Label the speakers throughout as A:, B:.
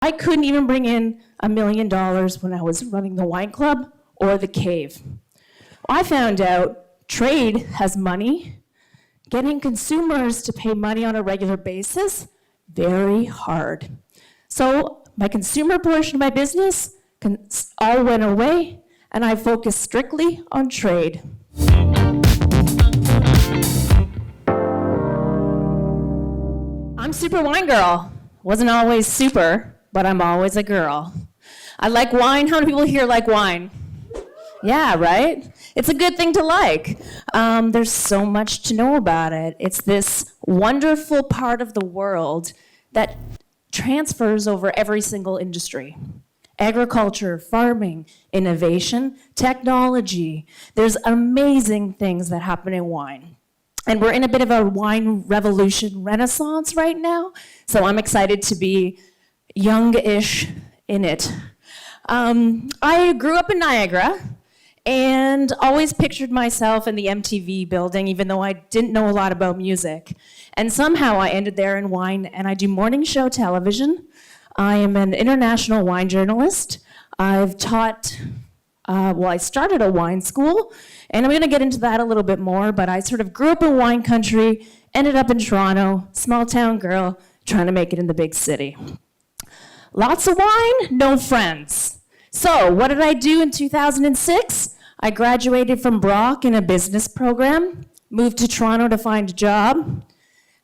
A: I couldn't even bring in $1 million when I was running the wine club or the cave. I found out trade has money. Getting consumers to pay money on a regular basis, very hard. So my consumer portion of my business all went away, and I focused strictly on trade. I'm super wine girl. Wasn't always super, but I'm always a girl. I like wine. How many people here like wine? Yeah, right? It's a good thing to like. There's so much to know about it. It's this wonderful part of the world that transfers over every single industry. Agriculture, farming, innovation, technology. There's amazing things that happen in wine. And we're in a bit of a wine revolution renaissance right now, so I'm excited to be young-ish in it. I grew up in Niagara and always pictured myself in the MTV building, even though I didn't know a lot about music. And somehow I ended there in wine, and I do morning show television. I am an international wine journalist. I've taught, I started a wine school, and I'm gonna get into that a little bit more, but I sort of grew up in wine country, ended up in Toronto, small town girl, trying to make it in the big city. Lots of wine, no friends. So what did I do in 2006? I graduated from Brock in a business program, moved to Toronto to find a job,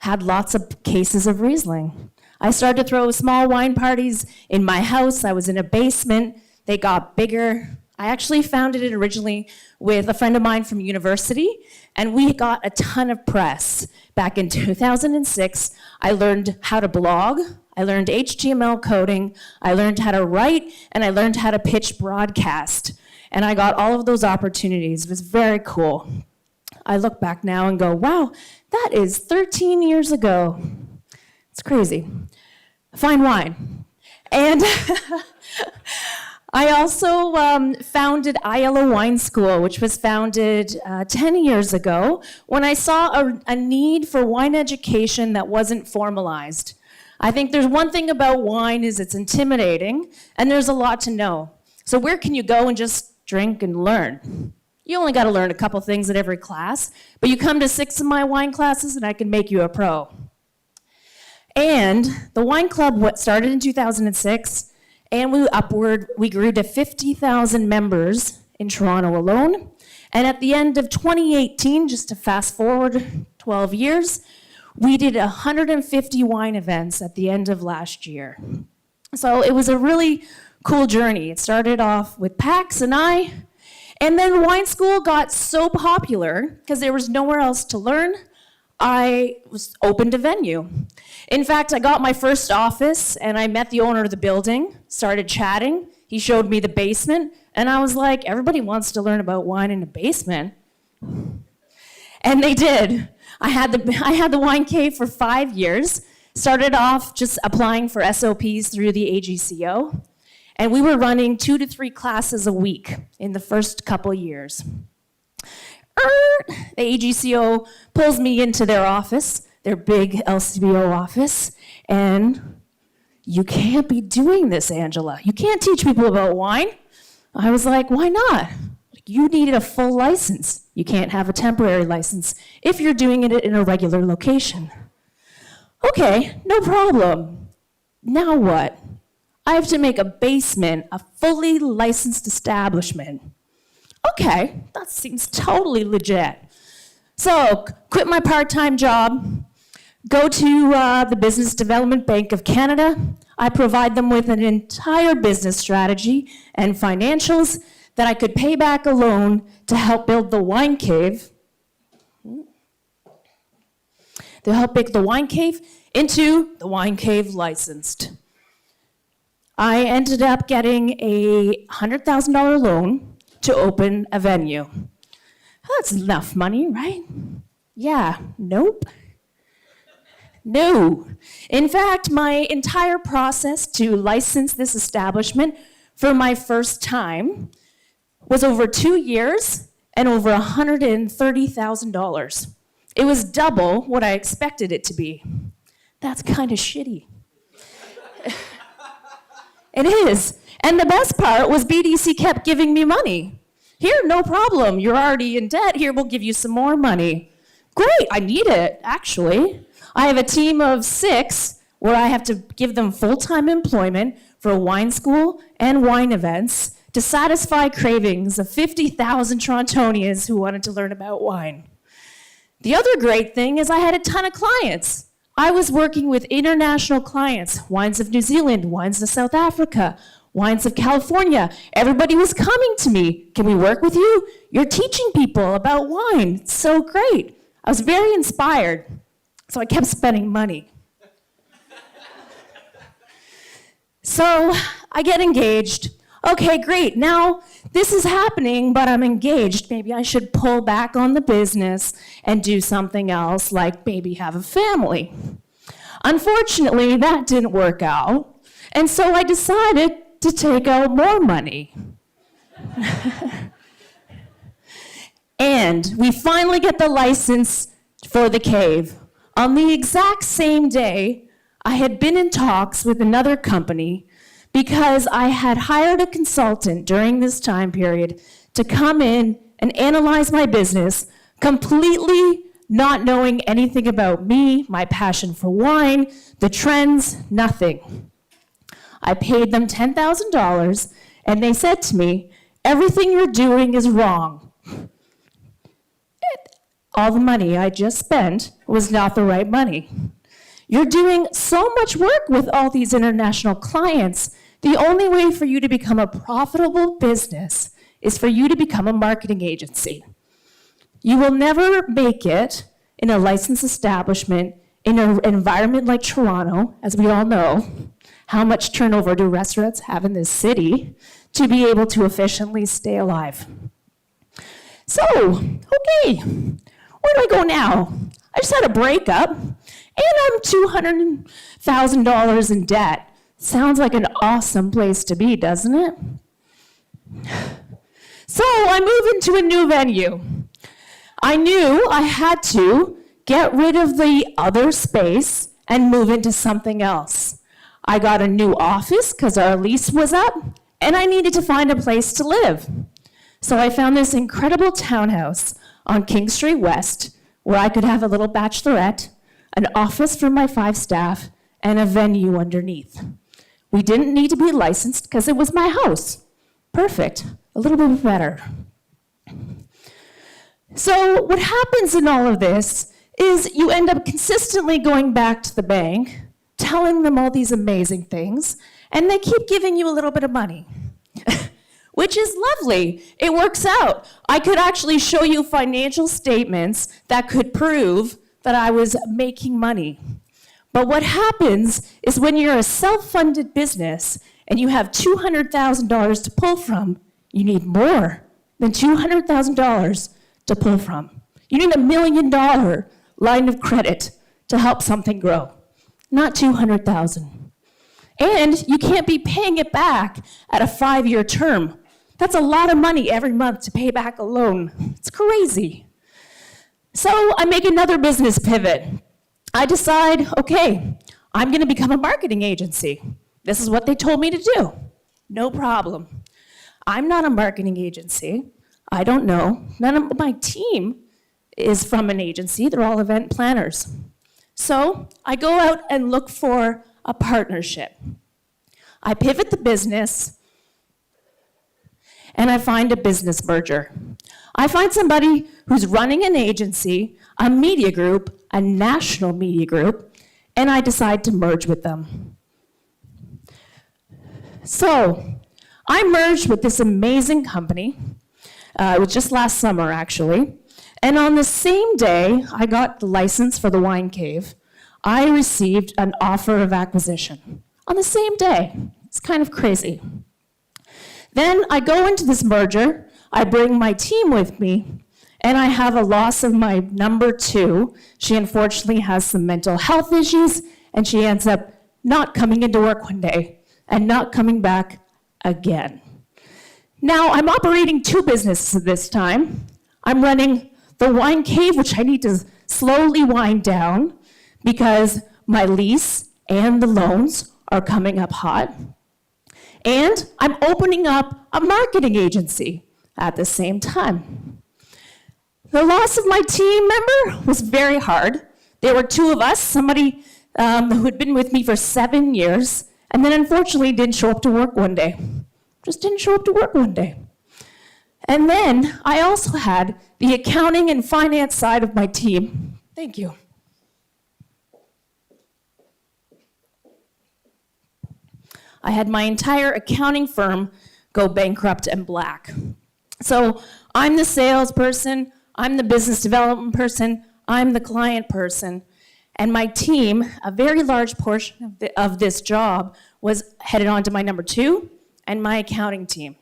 A: had lots of cases of Riesling. I started to throw small wine parties in my house. I was in a basement. They got bigger. I actually founded it originally with a friend of mine from university, and we got a ton of press. Back in 2006, I learned how to blog. I learned HTML coding, I learned how to write, and I learned how to pitch broadcast. And I got all of those opportunities. It was very cool. I look back now and go, wow, that is 13 years ago. It's crazy. Fine wine. And I also founded iYellow Wine School, which was founded 10 years ago when I saw a need for wine education that wasn't formalized. I think there's one thing about wine is it's intimidating, and there's a lot to know. So where can you go and just drink and learn? You only got to learn a couple things at every class, but you come to 6 of my wine classes and I can make you a pro. And the wine club started in 2006, and we grew to 50,000 members in Toronto alone. And at the end of 2018, just to fast forward 12 years, we did 150 wine events at the end of last year. So it was a really cool journey. It started off with Pax and I, and then wine school got so popular because there was nowhere else to learn. I opened a venue. In fact, I got my first office and I met the owner of the building, started chatting. He showed me the basement, and I was like, everybody wants to learn about wine in a basement. And they did. I had the wine cave for 5 years, started off just applying for SOPs through the AGCO, and we were running 2 to 3 classes a week in the first couple years. The AGCO pulls me into their office, their big LCBO office, and you can't be doing this, Angela. You can't teach people about wine. I was like, why not? You needed a full license. You can't have a temporary license if you're doing it in a regular location. Okay, no problem. Now what? I have to make a basement a fully licensed establishment. Okay, that seems totally legit. So, quit my part-time job, go to the Business Development Bank of Canada. I provide them with an entire business strategy and financials that I could pay back a loan to help build the wine cave. To help make the wine cave into the wine cave licensed. I ended up getting a $100,000 loan to open a venue. That's enough money, right? Yeah, nope. No. In fact, my entire process to license this establishment for my first time was over 2 years and over $130,000. It was double what I expected it to be. That's kind of shitty. It is. And the best part was BDC kept giving me money. Here, no problem. You're already in debt. Here, we'll give you some more money. Great, I need it, actually. I have a team of 6 where I have to give them full-time employment for wine school and wine events to satisfy cravings of 50,000 Torontonians who wanted to learn about wine. The other great thing is I had a ton of clients. I was working with international clients, wines of New Zealand, wines of South Africa, wines of California. Everybody was coming to me. Can we work with you? You're teaching people about wine. It's so great. I was very inspired, so I kept spending money. So I get engaged. Okay, great. Now this is happening, but I'm engaged. Maybe I should pull back on the business and do something else, like maybe have a family. Unfortunately, that didn't work out. And so I decided to take out more money. And we finally get the license for the cave. On the exact same day, I had been in talks with another company because I had hired a consultant during this time period to come in and analyze my business, completely not knowing anything about me, my passion for wine, the trends, nothing. I paid them $10,000, and they said to me, "Everything you're doing is wrong." All the money I just spent was not the right money. You're doing so much work with all these international clients. The only way for you to become a profitable business is for you to become a marketing agency. You will never make it in a licensed establishment in an environment like Toronto, as we all know. How much turnover do restaurants have in this city to be able to efficiently stay alive? So, okay, where do I go now? I just had a breakup, and I'm $200,000 in debt. Sounds like an awesome place to be, doesn't it? So I move into a new venue. I knew I had to get rid of the other space and move into something else. I got a new office because our lease was up, and I needed to find a place to live. So I found this incredible townhouse on King Street West where I could have a little bachelorette, an office for my 5 staff, and a venue underneath. We didn't need to be licensed because it was my house. Perfect, a little bit better. So what happens in all of this is you end up consistently going back to the bank, telling them all these amazing things, and they keep giving you a little bit of money, which is lovely. It works out. I could actually show you financial statements that could prove that I was making money. But what happens is when you're a self-funded business and you have $200,000 to pull from, you need more than $200,000 to pull from. You need $1 million line of credit to help something grow, not $200,000. And you can't be paying it back at a 5-year term. That's a lot of money every month to pay back a loan. It's crazy. So I make another business pivot. I decide, okay, I'm going to become a marketing agency. This is what they told me to do. No problem. I'm not a marketing agency. I don't know. None of my team is from an agency. They're all event planners. So I go out and look for a partnership. I pivot the business, and I find a business merger. I find somebody who's running an agency, a media group, a national media group, and I decide to merge with them. So I merged with this amazing company. It was just last summer, actually. And on the same day I got the license for the wine cave, I received an offer of acquisition. On the same day. It's kind of crazy. Then I go into this merger, I bring my team with me, and I have a loss of my number 2. She unfortunately has some mental health issues, and she ends up not coming into work one day and not coming back again. Now, I'm operating 2 businesses this time. I'm running the wine cave, which I need to slowly wind down because my lease and the loans are coming up hot. And I'm opening up a marketing agency at the same time. The loss of my team member was very hard. There were two of us, somebody who had been with me for 7 years, and then unfortunately didn't show up to work one day. Just didn't show up to work one day. And then I also had the accounting and finance side of my team. Thank you. I had my entire accounting firm go bankrupt and black. So I'm the salesperson, I'm the business development person, I'm the client person, and my team, a very large portion of this job, was headed on to my number 2 and my accounting team.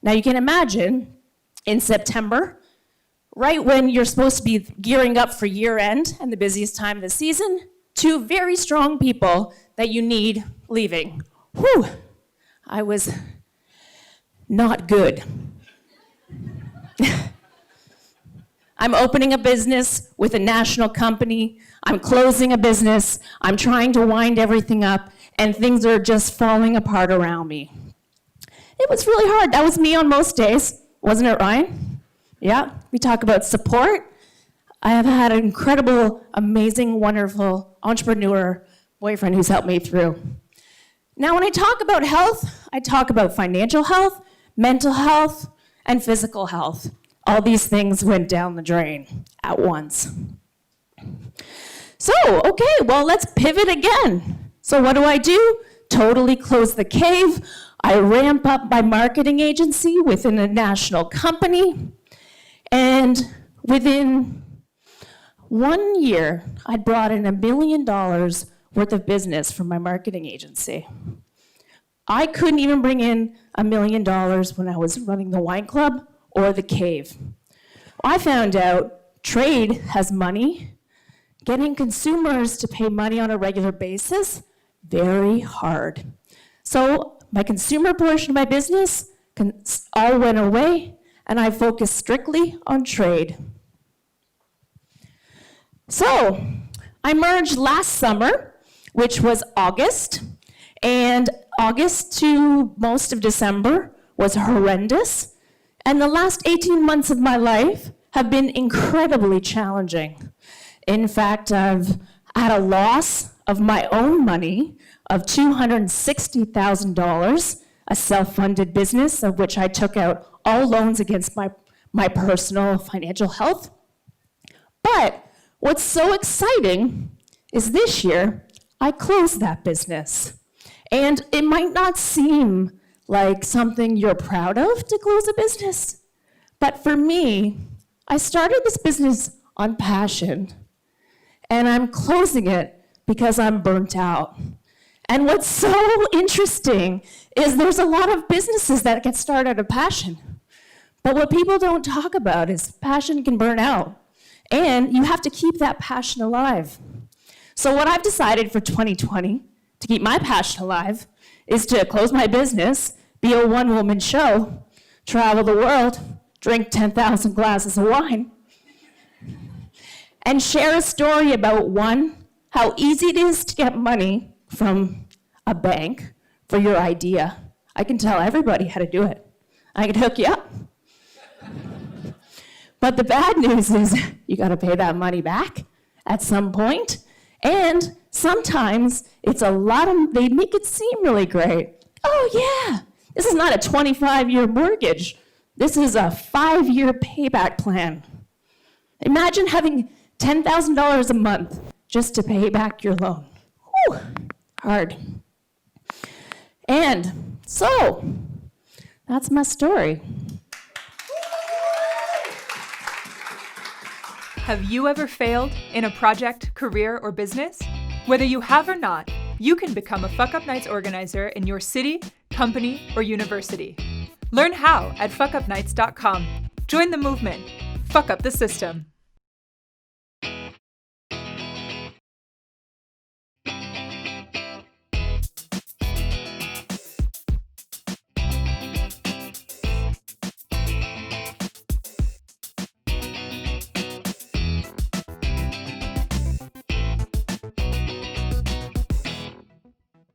A: Now you can imagine, in September, right when you're supposed to be gearing up for year end and the busiest time of the season, 2 very strong people that you need leaving. Whew, I was not good. I'm opening a business with a national company. I'm closing a business. I'm trying to wind everything up, and things are just falling apart around me. It was really hard. That was me on most days, wasn't it, Ryan? Yeah, we talk about support. I have had an incredible, amazing, wonderful entrepreneur boyfriend who's helped me through. Now, when I talk about health, I talk about financial health, mental health, and physical health. All these things went down the drain at once. So, okay, well, let's pivot again. So what do? Totally close the cave. I ramp up my marketing agency within a national company. And within 1 year, I brought in $1 million worth of business from my marketing agency. I couldn't even bring in $1 million when I was running the wine club or the cave. I found out trade has money. Getting consumers to pay money on a regular basis, very hard. So my consumer portion of my business all went away, and I focused strictly on trade. So I merged last summer, which was August, and August to most of December was horrendous, and the last 18 months of my life have been incredibly challenging. In fact, I've had a loss of my own money of $260,000, a self-funded business of which I took out all loans against my personal financial health. But what's so exciting is this year, I closed that business. And it might not seem like something you're proud of to close a business, but for me, I started this business on passion, and I'm closing it because I'm burnt out. And what's so interesting is there's a lot of businesses that get started out of passion, but what people don't talk about is passion can burn out, and you have to keep that passion alive. So what I've decided for 2020 to keep my passion alive is to close my business, be a one-woman show, travel the world, drink 10,000 glasses of wine, and share a story about, one, how easy it is to get money from a bank for your idea. I can tell everybody how to do it. I can hook you up. But the bad news is you gotta pay that money back at some point, and sometimes it's a lot of, they make it seem really great. Oh yeah, this is not a 25-year mortgage. This is a 5-year payback plan. Imagine having $10,000 a month just to pay back your loan. Whew, hard. And so, that's my story.
B: Have you ever failed in a project, career, or business? Whether you have or not, you can become a Fuck Up Nights organizer in your city, company, or university. Learn how at fuckupnights.com. Join the movement. Fuck up the system.